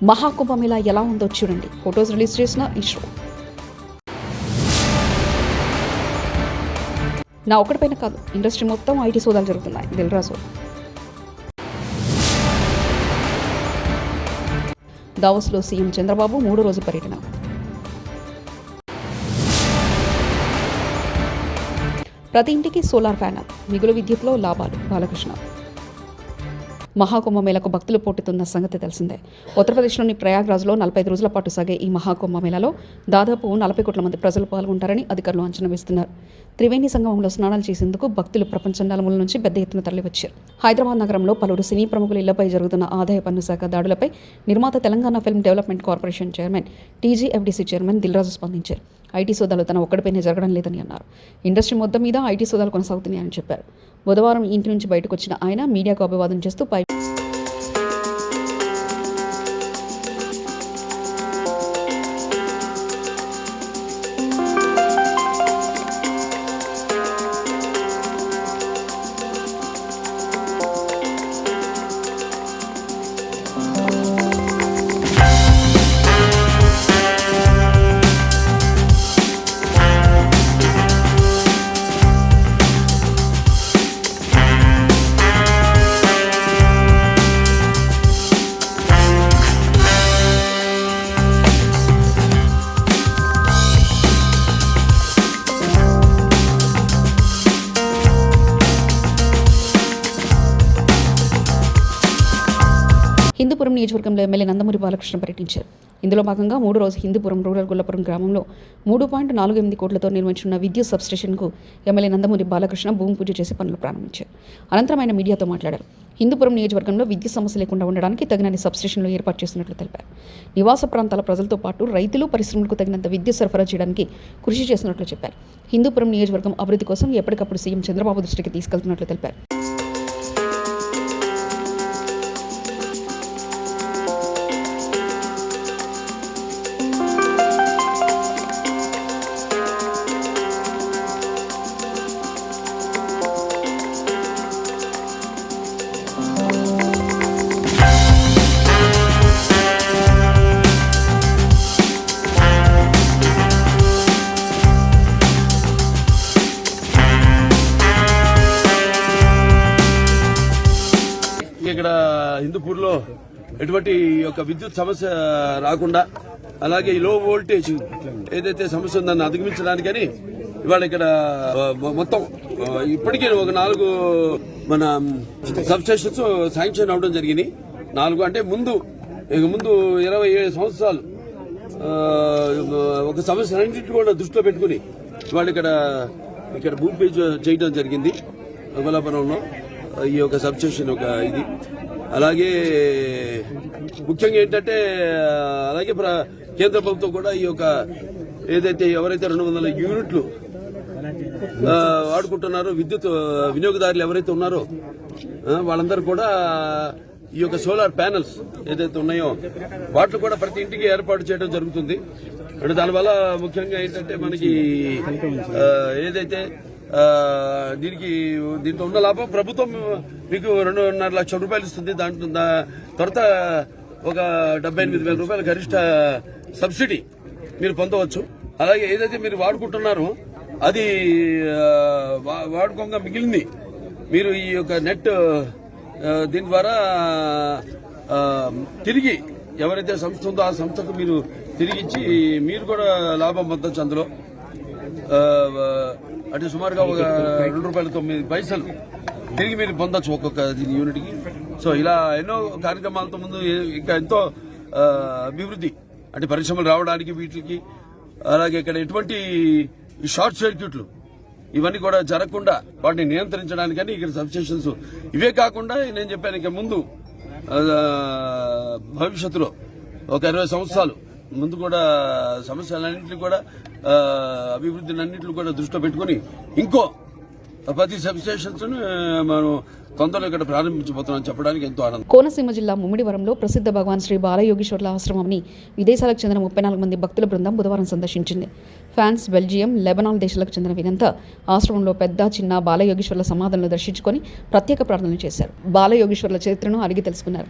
మహాకుంభమేళా ఎలా ఉందో చూడండి. ఫొటోస్ రిలీజ్ చేసిన ఇస్రో. నా ఒక్కడిపైన కాదు, ఇండస్ట్రీ మొత్తం ఐటీ సోదాలు జరుగుతున్నాయి. దిల్రాజు దావోస్లో సీఎం చంద్రబాబు 3వ రోజు పర్యటన. ప్రతి ఇంటికి సోలార్ ప్యానెల్, మిగులు విద్యుత్లో లాభాలు. బాలకృష్ణ. మహాకుంభమేళకు భక్తులు పోటెత్తున్న సంగతి తెలిసిందే. ఉత్తరప్రదేశ్లోని ప్రయాగ్రాజ్లో 45 రోజుల పాటు సాగే ఈ మహాకుంభమేళాలో దాదాపు 40 కోట్ల మంది ప్రజలు పాల్గొంటారని అధికారులు అంచనా వేస్తున్నారు. త్రివేణి సంగమంలో స్నానాలు చేసేందుకు భక్తులు ప్రపంచం నలుమూల నుంచి పెద్ద ఎత్తున తరలివచ్చారు. హైదరాబాద్ నగరంలో పలువురు సినీ ప్రముఖుల ఇళ్లపై జరుగుతున్న ఆదాయ పన్ను శాఖ దాడులపై నిర్మాత Telangana film development corporation chairman, TGFDC chairman Dil Raju స్పందించారు. ఐటీ సోదాలు తన ఒక్కడిపైనే జరగడం లేదని అన్నారు. ఇండస్ట్రీ మొత్తం మీద ఐటీ సోదాలు కొనసాగుతున్నాయని చెప్పారు. బుధవారం ఇంటి నుంచి బయటకు వచ్చిన ఆయన మీడియాకు అభివాదం చేస్తూ హిందూపురం నియోజకవర్గంలో ఎమ్మెల్యే నందమూరి బాలకృష్ణ పర్యటించారు. ఇందులో భాగంగా 3వ రోజు హిందూపురం రూరల్ గుల్లపురం గ్రామంలో 3.48 కోట్లతో నిర్మించిన విద్యుత్ సబ్స్టేషన్కు ఎమ్మెల్యే నందమూరి బాలకృష్ణ భూమి పూజ చేసి పనులు ప్రారంభించారు. అనంతరం ఆయన మీడియాతో మాట్లాడారు. హిందూపురం నియోజకవర్గంలో విద్యుత్ సమస్య లేకుండా ఉండడానికి తగినన్ని సబ్స్టేషన్లు ఏర్పాటు చేస్తున్నట్లు తెలిపారు. నివాస ప్రాంతాల ప్రజలతో పాటు రైతులు, పరిశ్రమలకు తగినంత విద్యుత్ సరఫరా చేయడానికి కృషి చేస్తున్నట్లు చెప్పారు. హిందూపురం నియోజకవర్గం అభివృద్ధి కోసం ఎప్పటికప్పుడు సీఎం చంద్రబాబు దృష్టికి తీసుకెళ్తున్నట్లు తెలిపారు. ఇక్కడ హిందూపూర్లో ఎటువంటి యొక్క విద్యుత్ సమస్య రాకుండా, అలాగే ఈ లో వోల్టేజ్ ఏదైతే సమస్య ఉందని అధిగమించడానికని ఇవాళ ఇక్కడ మొత్తం ఇప్పటికీ ఒక 4 మన సబ్స్టేషన్స్ శాంక్షన్ అవడం జరిగింది. 4 అంటే ముందు 27 సంవత్సరాలు ఒక సమస్య అన్నింటినీ కూడా దృష్టిలో పెట్టుకుని ఇవాళ ఇక్కడ భూమి పూజ చేయడం జరిగింది. గొల్లపురంలో ఈ యొక్క సబ్స్టేషన్ ఒక ఇది. అలాగే ముఖ్యంగా ఏంటంటే అలాగే కేంద్ర ప్రభుత్వం కూడా ఈ యొక్క ఏదైతే ఎవరైతే 200 యూనిట్లు వాడుకుంటున్నారో విద్యుత్ వినియోగదారులు ఎవరైతే ఉన్నారో వాళ్ళందరూ కూడా ఈ యొక్క సోలార్ ప్యానెల్స్ ఏదైతే ఉన్నాయో వాటిని కూడా ప్రతి ఇంటికి ఏర్పాటు చేయడం జరుగుతుంది. అంటే దానివల్ల ముఖ్యంగా ఏంటంటే మనకి ఏదైతే దీంట్లో ఉన్న లాభం ప్రభుత్వం మీకు 2.5 లక్షల రూపాయలు ఇస్తుంది. దాంట్లో తర్వాత ఒక 78,000 రూపాయల గరిష్ట సబ్సిడీ మీరు పొందవచ్చు. అలాగే ఏదైతే మీరు వాడుకుంటున్నారో అది వాడుకోగా మిగిలింది మీరు ఈ యొక్క నెట్ దీని ద్వారా తిరిగి ఎవరైతే సంస్థ ఉందో ఆ సంస్థకు మీరు తిరిగిచ్చి మీరు కూడా లాభం పొందొచ్చు. అందులో అంటే సుమారుగా ఒక ₹2.09 తిరిగి మీరు పొందొచ్చు ఒక్కొక్క దీని యూనిట్కి. సో ఇలా ఎన్నో కార్యక్రమాలతో ముందు ఇంకా ఎంతో అభివృద్ధి అంటే పరిశ్రమలు రావడానికి వీటికి, అలాగే ఇక్కడ ఎటువంటి షార్ట్ సర్క్యూట్లు ఇవన్నీ కూడా జరగకుండా వాటిని నియంత్రించడానికని ఇక్కడ సబ్స్టేషన్స్ ఇవే కాకుండా నేను చెప్పాను ఇక ముందు భవిష్యత్తులో ఒక 20 సంవత్సరాలు ముందు కూడా సమస్యలన్నింటినీ కూడా అభివృద్ధిని కూడా దృష్టిలో పెట్టుకుని ఇంకో 10 సబ్స్టేషన్స్ మనం తొందరలో ఇక్కడ ప్రారంభించబోతున్నాం చెప్పడానికి ఎంతో ఆనందం. కోనసీమ జిల్లా ముమ్మిడివరంలో ప్రసిద్ధ భగవాన్ శ్రీ బాలయోగీశ్వర్ల ఆశ్రమంని విదేశాలకు చెందిన 34 మంది భక్తుల బృందం బుధవారం సందర్శించింది. ఫ్రాన్స్, బెల్జియం, లెబనాన్ దేశాలకు చెందిన వీరంతా ఆశ్రమంలో పెద్ద, చిన్న బాలయోగీశ్వర్ల సమాధులను దర్శించుకొని ప్రత్యేక ప్రార్థనలు చేశారు. బాలయోగీశ్వర్ల చరిత్రను అడిగి తెలుసుకున్నారు.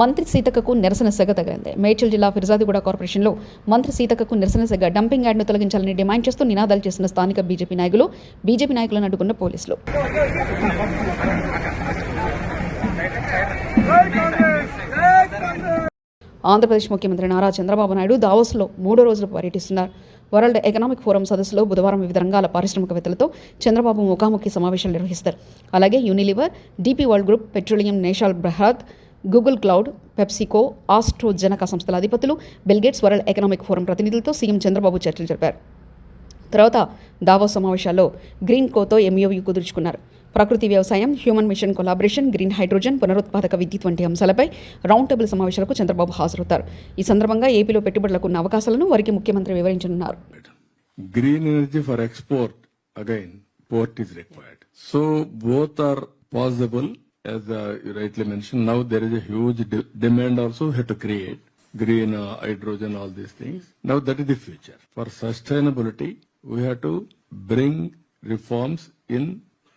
మంత్రి సీతక్కకు నిరసన సెగ తగిలింది. మేడ్చల్ జిల్లా ఫిర్జాదిగూడ కార్పొరేషన్లో మంత్రి సీతక్కకు నిరసన సెగ. డంపింగ్ యార్డ్ను తొలగించాలని డిమాండ్ చేస్తూ నినాదాలు చేసిన స్థానిక బీజేపీ నాయకులను అడ్డుకున్న పోలీసులు. ఆంధ్రప్రదేశ్ ముఖ్యమంత్రి నారా చంద్రబాబు నాయుడు దావోస్లో 3 రోజులు పర్యటిస్తున్నారు. వరల్డ్ ఎకనామిక్ ఫోరం సదస్సులో బుధవారం వివిధ రంగాల పారిశ్రామికవేత్తలతో చంద్రబాబు ముఖాముఖి సమావేశాలు నిర్వహిస్తారు. అలాగే Unilever, DP world group, petroleum, national బృహత్, గూగుల్ క్లౌడ్, పెప్సికో, ఆస్ట్రోజెనకా సంస్థల అధిపతులు, బిల్గేట్స్, వరల్డ్ ఎకనామిక్ ఫోరం ప్రతినిధులతో సీఎం చంద్రబాబు చర్చలు జరిపారు. తర్వాత దావోస్ సమావేశాల్లో గ్రీన్ కోతో ఎంఓయూ కుదుర్చుకున్నారు. ప్రకృతి వ్యవసాయం, human mission collaboration, green hydrogen, పునరుత్పాదక విద్యుత్ వంటి అంశాలపై రౌండ్ టేబుల్ సమావేశాలకు చంద్రబాబు హాజరవుతారు. ఈ సందర్భంగా ఏపీలో పెట్టుబడులకు ఉన్న అవకాశాలను వారికి ముఖ్యమంత్రి వివరించనున్నారు. Green energy for export, again, port is required. So both are possible, as you rightly mentioned. Now there is a huge demand also we have to create. Green hydrogen, all these things. Now that is the future. For sustainability, we have to bring reforms in,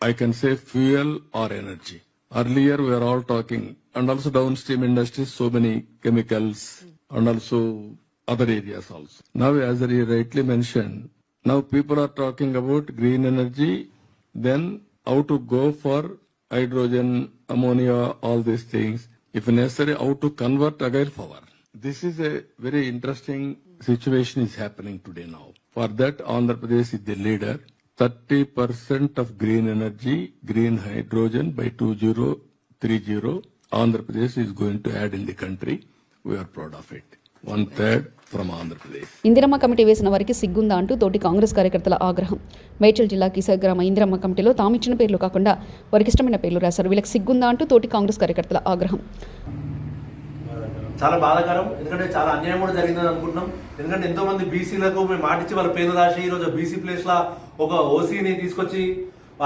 I can say, fuel or energy. Earlier we are all talking, and also downstream industries, so many chemicals, and also other areas also. Now, as you rightly mentioned, now people are talking about green energy, then how to go for hydrogen, ammonia, all these things. If necessary, how to convert again power. This is a very interesting situation is happening today now. For that, Andhra Pradesh is the leader. 30% of green energy, green hydrogen by 2030, Andhra Pradesh is going to add in the country. We are proud of it. 1/3 from Andhra Pradesh. Indiramma committee వేసిన వారికి సిగ్గుందా అంటూ తోటి కాంగ్రెస్ కార్యకర్తల ఆగ్రహం. మేడ్చల్ జిల్లా కీసర గ్రామ ఇందిరమ్మ కమిటీలో తామిచ్చిన పేర్లు కాకుండా వారికి ఇష్టమైన పేర్లు రాశారు. వీళ్ళకి సిగ్గుందా అంటూ తోటి కాంగ్రెస్ కార్యకర్తల ఆగ్రహం. చాలా బాధాకరం. ఎందుకంటే చాలా అన్యాయం కూడా జరిగిందని అనుకుంటున్నాం. ఎందుకంటే ఎంతో మంది బీసీలకు మేము మాటిచ్చి వాళ్ళ పేర్లు రాసి ఈరోజు బీసీ ప్లేస్ లా ఒక ఓసీని తీసుకొచ్చి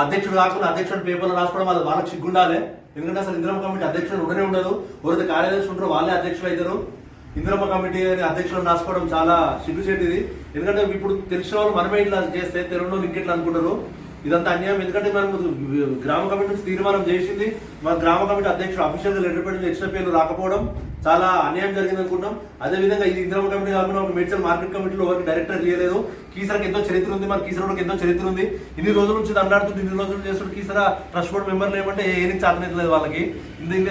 అధ్యక్షుడు కాకుండా అధ్యక్షుడు పేపర్లు రాసుకోవడం వాళ్ళకి సిగ్గుండాలి. ఎందుకంటే అసలు ఇందిరమ్మ కమిటీ అధ్యక్షుడు ఉండనే ఉండదు. ఎవరైతే కార్యదర్శి ఉంటారో వాళ్ళే అధ్యక్షులు అవుతారు. ఇందిరమ్మ కమిటీ అధ్యక్షులను రాసుకోవడం చాలా సిగ్గుచేటిది. ఎందుకంటే ఇప్పుడు తెలిసిన వాళ్ళు మనమే ఇట్లా చేస్తే తెలుగులో ఇంకెట్లా అనుకుంటారు. ఇదంతా అన్యాయం. ఎందుకంటే మనం గ్రామ కమిటీ నుంచి తీర్మానం చేసింది, మన గ్రామ కమిటీ అధ్యక్షుడు అఫీషియల్ గా లెటర్ పెట్టి ఇచ్చిన పేర్లు రాకపోవడం చాలా అన్యాయం జరిగింది అనుకుంటాం. అదేవిధంగా ఇది ఇందిరమ్మ కమిటీ కాకుండా ఒక మేడ్చల్ మార్కెట్ కమిటీలో ఎవరికి డైరెక్టర్ చేయలేదు. కీసరకు ఎంతో చరిత్ర ఉంది, మన కీసరోకి ఎంతో చరిత్ర ఉంది. ఇన్ని రోజుల నుంచి దండాడుతుంది, ఇన్ని రోజులు చేస్తున్న కీసర ట్రస్ట్ బోర్డు మెంబర్లు ఏమంటే ఏనికి చాతనట్లేదు వాళ్ళకి.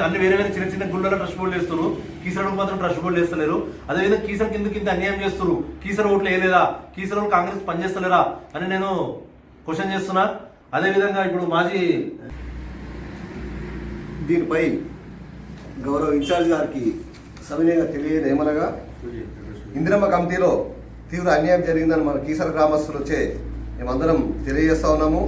అన్ని వేరే వేరే చిన్న చిన్న గుళ్ళలో ట్రస్ట్ బోర్డు వేస్తున్నారు, కీసరకు మాత్రం ట్రస్ట్ బోర్డు వేస్తలేరు. అదేవిధంగా కీసర కింద అన్యాయం చేస్తున్నారు. కీసర ఓట్లు వేయలేదా, కీసర కాంగ్రెస్ పనిచేస్తలేరా అని నేను క్వశ్చన్ చేస్తున్నా. అదేవిధంగా ఇప్పుడు మాజీ దీనిపై గౌరవ ఇన్ఛార్జ్ గారికి సవినయంగా తెలియదు ఏమనగా, ఇందిరమ్మ కమిటీలో తీవ్ర అన్యాయం జరిగిందని మన కీసర గ్రామస్తులు వచ్చే మేమందరం తెలియజేస్తా ఉన్నాము.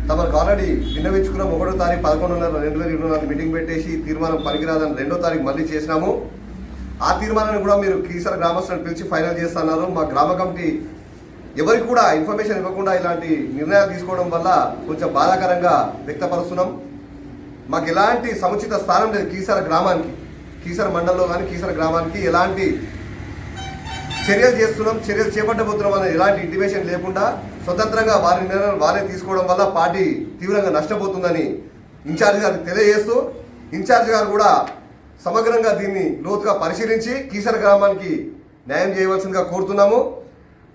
తమకు ఆల్రెడీ విన్నవించుకున్నాం. 1వ తారీఖు 11/11/2024 మీటింగ్ పెట్టేసి తీర్మానం పనికిరాదని 2వ తారీఖు మళ్ళీ చేసినాము. ఆ తీర్మానాన్ని కూడా మీరు కీసర గ్రామస్తులను పిలిచి ఫైనల్ చేస్తున్నారు. మా గ్రామ కమిటీ ఎవరికి కూడా ఇన్ఫర్మేషన్ ఇవ్వకుండా ఇలాంటి నిర్ణయాలు తీసుకోవడం వల్ల కొంచెం బాధాకరంగా వ్యక్తపరుస్తున్నాం. మాకు ఎలాంటి సముచిత స్థానం లేదు. కీసర గ్రామానికి, కీసర మండలంలో కానీ కీసర గ్రామానికి ఎలాంటి చర్యలు చేస్తున్నాం, చర్యలు చేపట్టబోతున్నాం అనేది ఎలాంటి ఇంటిమేషన్ లేకుండా స్వతంత్రంగా వారి నిర్ణయాలు వారే తీసుకోవడం వల్ల పార్టీ తీవ్రంగా నష్టపోతుందని ఇన్ఛార్జ్ గారికి తెలియజేస్తూ, ఇన్ఛార్జ్ గారు కూడా సమగ్రంగా దీన్ని లోతుగా పరిశీలించి కీసర గ్రామానికి న్యాయం చేయవలసిందిగా కోరుతున్నాము.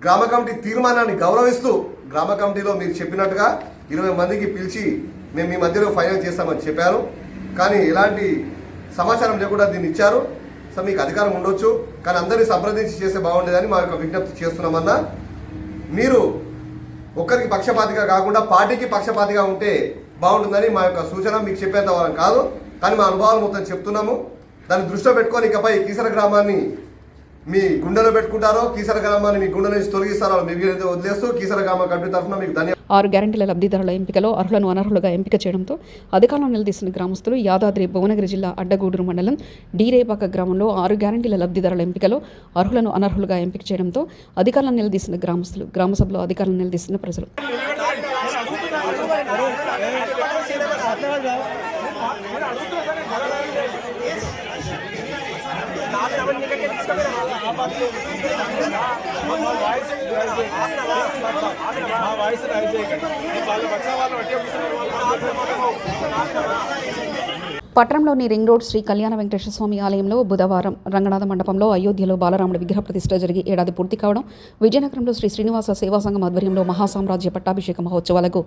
గ్రామ కమిటీ తీర్మానాన్ని గౌరవిస్తూ గ్రామ కమిటీలో మీరు చెప్పినట్టుగా 20 మందికి పిలిచి మేము మీ మధ్యలో ఫైనల్ చేస్తామని చెప్పారు. కానీ ఎలాంటి సమాచారం లేకుండా దీన్ని ఇచ్చారు. సో మీకు అధికారం ఉండొచ్చు, కానీ అందరినీ సంప్రదించి చేస్తే బాగుండేదని మా యొక్క విజ్ఞప్తి చేస్తున్నామన్నా. మీరు ఒక్కరికి పక్షపాతిగా కాకుండా పార్టీకి పక్షపాతిగా ఉంటే బాగుంటుందని మా యొక్క సూచన. మీకు చెప్పేంత వాళ్ళం కాదు, కానీ మా అనుభవాలు మొత్తం చెప్తున్నాము. దాన్ని దృష్టిలో పెట్టుకొని ఇకపై కీసర గ్రామాన్ని మీ గుండెలో పెట్టుకుంటారో, కీసర గ్రామాన్ని మీ గుండె నుంచి తొలగిస్తారో మీకు వదిలేస్తూ కీసర గ్రామ కమిటీ తరఫున మీకు ధన్యవాదాలు. 6 గ్యారంటీల లబ్ధిదారుల ఎంపికలో అర్హులను అనర్హులుగా ఎంపిక చేయడంతో అధికారంలో నిలదీసిన గ్రామస్తులు. యాదాద్రి భువనగిరి జిల్లా అడ్డగూడూరు మండలం డీరేపాక గ్రామంలో 6 గ్యారంటీల లబ్ధిదారుల ఎంపికలో అర్హులను అనర్హులుగా ఎంపిక చేయడంతో అధికారులను నిలదీసిన గ్రామస్తులు. గ్రామసభలో అధికారులను నిలదీసిన ప్రజలు. పట్టణంలోని రింగ్ రోడ్ శ్రీ కళ్యాణ వెంకటేశ్వర స్వామి ఆలయంలో బుధవారం రంగనాథ మండపంలో అయోధ్యలో బాలరాముడి విగ్రహ ప్రతిష్ఠ జరిగి ఏడాది పూర్తి కావడం, విజయనగరంలో శ్రీ శ్రీనివాస సేవా సంఘం ఆధ్వర్యంలో మహాసామ్రాజ్య పట్టాభిషేక మహోత్సవాలకు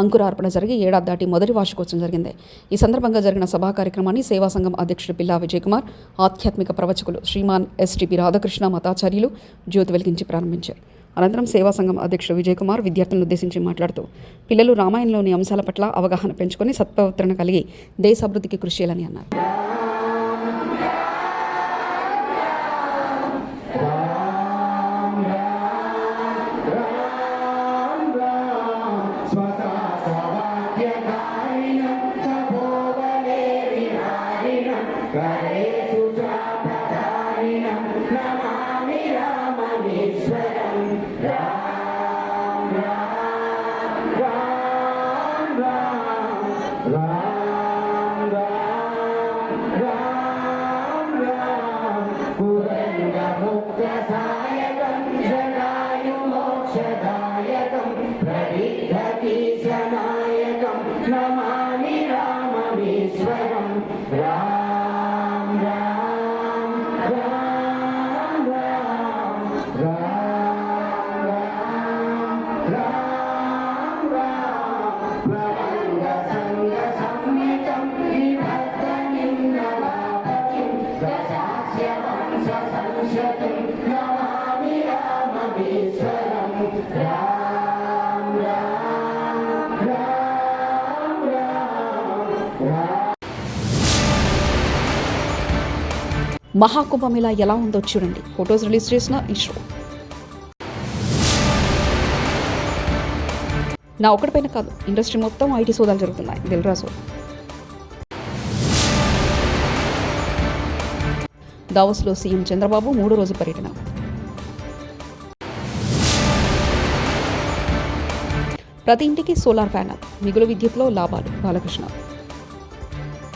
అంకురార్పణ జరిగి ఏడాది దాటి మొదటి వార్షికోత్సవం జరిగింది. ఈ సందర్భంగా జరిగిన సభా కార్యక్రమాన్ని సేవా సంఘం అధ్యక్షుడు పిల్లా విజయకుమార్, ఆధ్యాత్మిక ప్రవచకులు శ్రీమాన్ ఎస్టిపి రాధాకృష్ణ మతాచార్యులు జ్యోతి వెలిగించి ప్రారంభించారు. అనంతరం సేవా సంఘం అధ్యక్షుడు విజయకుమార్ విద్యార్థులను ఉద్దేశించి మాట్లాడుతూ పిల్లలు రామాయణంలోని అంశాల పట్ల అవగాహన పెంచుకొని సత్ప్రవర్తన కలిగి దేశ అభివృద్ధికి కృషి చేయాలని అన్నారు. మహాకుంభమేళా ఎలా ఉందో చూడండి. ఫొటోస్ రిలీజ్ చేసిన ఇస్రో. నా ఒక్కడిపైన కాదు, ఇండస్ట్రీ మొత్తం ఐటీ సోదాలు జరుగుతున్నాయి. దిల్రాజు. దావోస్లో సీఎం చంద్రబాబు 3వ రోజు పర్యటన. ప్రతి ఇంటికి సోలార్ ప్యానెల్, మిగులు విద్యుత్లో లాభాలు. బాలకృష్ణ.